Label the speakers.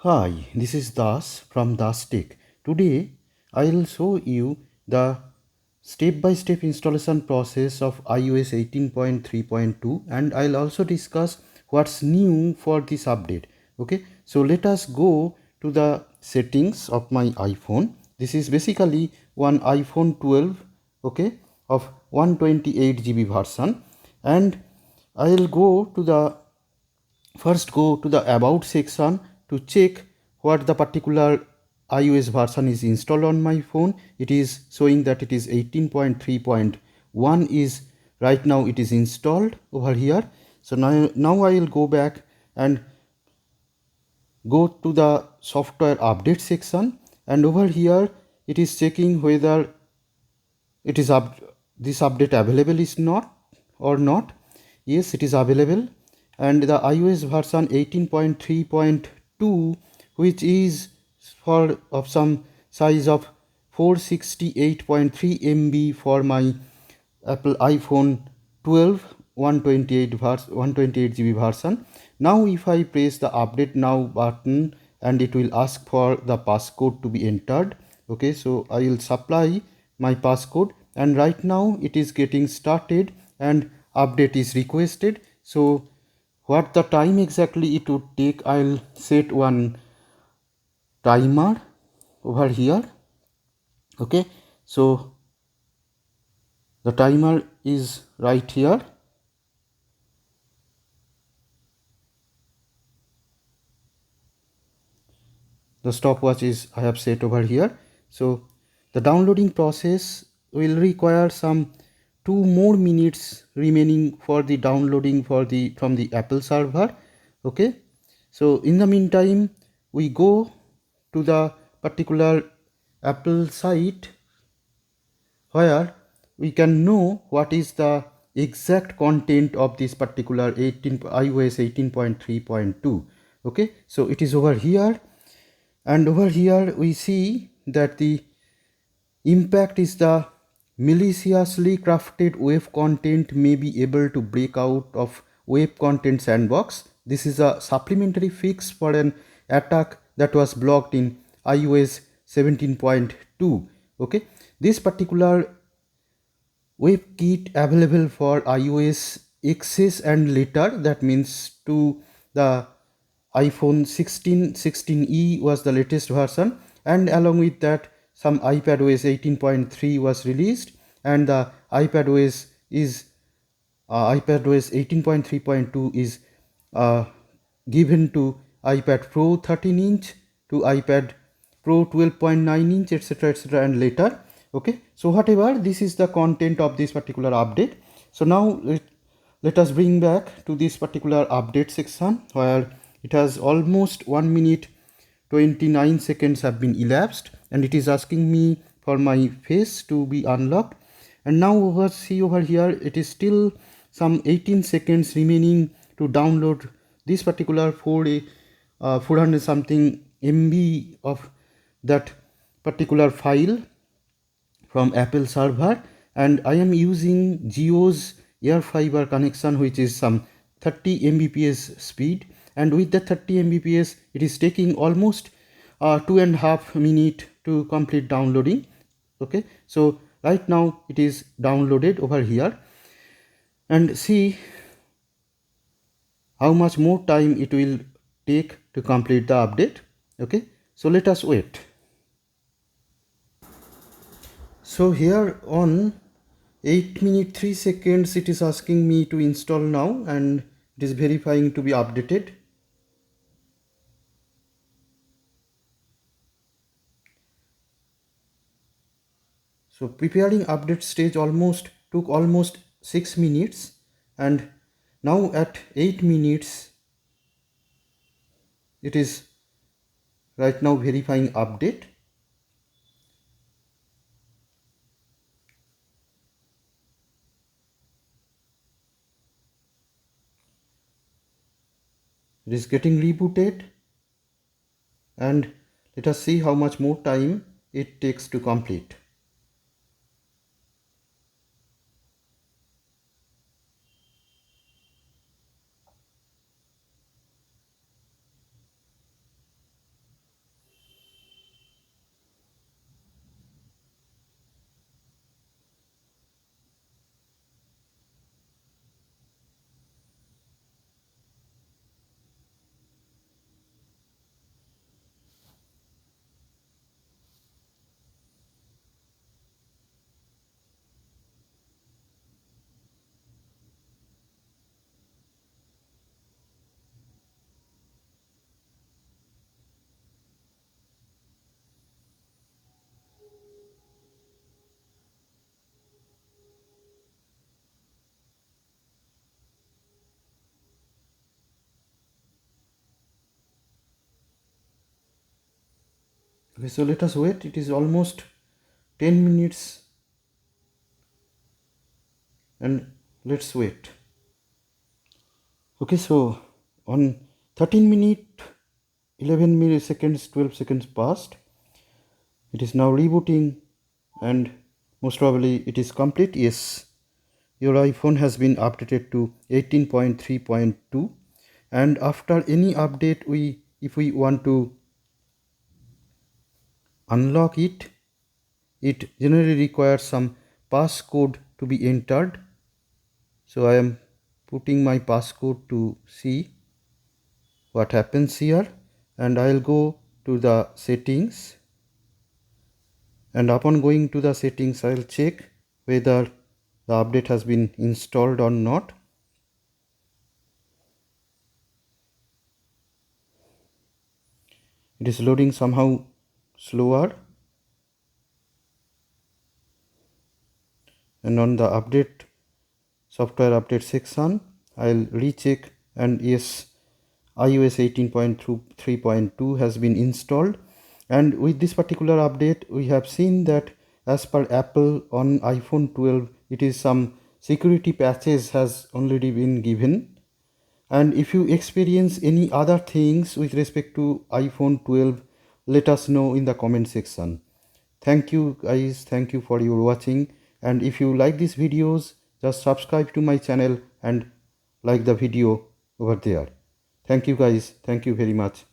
Speaker 1: Hi, this is Das from Das Tech. Today, I will show you the step-by-step installation process of iOS 18.3.2 and I'll also discuss what's new for this update. Okay, so let us go to the settings of my iPhone. This is basically one iPhone 12, okay, of 128 GB version, and I'll go to the first go to the about section to check what the particular iOS version is installed on my phone. It is showing that it is 18.3.1 is right now it is installed over here. So now I will go back and go to the software update section, and over here it is checking whether it is this update available is not or not. Yes, it is available, and the iOS version 18.3.2, which is for of some size of 468.3 MB for my Apple iPhone 12 128 GB version. Now if I press the update now button, and it will ask for the passcode to be entered. Okay, so I will supply my passcode, and right now it is getting started and update is requested. So what the time exactly it would take, I'll set one timer over here. Okay, so the timer is right here. The stopwatch is I have set over here. So the downloading process will require some 2 more minutes remaining for the downloading for the from the Apple server. Okay, so in the meantime we go to the particular Apple site where we can know what is the exact content of this particular iOS 18.3.2. Okay, so it is over here, and over here we see that the impact is the maliciously crafted web content may be able to break out of web content sandbox. This is a supplementary fix for an attack that was blocked in iOS 17.2. Okay, this particular WebKit available for iOS XS and later, that means to the iPhone 16, 16e was the latest version, and along with that some iPadOS 18.3 was released, and the iPadOS 18.3.2 is given to iPad Pro 13-inch, to iPad Pro 12.9-inch, etc., and later. Okay, so whatever, this is the content of this particular update. So now let us bring back to this particular update section where it has almost 1 minute 29 seconds have been elapsed, and it is asking me for my face to be unlocked. And now over here it is still some 18 seconds remaining to download this particular 400 something MB of that particular file from Apple server, and I am using Jio's air fiber connection, which is some 30 Mbps speed, and with the 30 Mbps it is taking almost 2.5 minutes to complete downloading. Okay, so right now it is downloaded over here, and see how much more time it will take to complete the update. Okay, so let us wait. So here on 8 minute 3 seconds it is asking me to install now, and it is verifying to be updated. So preparing update stage took almost 6 minutes, and now at 8 minutes it is right now verifying update. It is getting rebooted, and let us see how much more time it takes to complete. Okay, so let us wait. It is almost 10 minutes and let's wait. Okay, so on 13 minute 11 milliseconds 12 seconds passed. It is now rebooting and most probably it is complete. Yes, your iPhone has been updated to 18.3.2, and after any update, if we want to unlock it, it generally requires some passcode to be entered. So I am putting my passcode to see what happens here, and I'll go to the settings, and upon going to the settings I'll check whether the update has been installed or not. It is loading somehow slower, and on the update software update section I'll recheck, and yes, iOS 18.3.2 has been installed. And with this particular update we have seen that as per Apple, on iPhone 12 it is some security patches has already been given. And if you experience any other things with respect to iPhone 12, let us know in the comment section. Thank you guys, thank you for your watching, and if you like these videos, just subscribe to my channel and like the video over there. Thank you guys, thank you very much.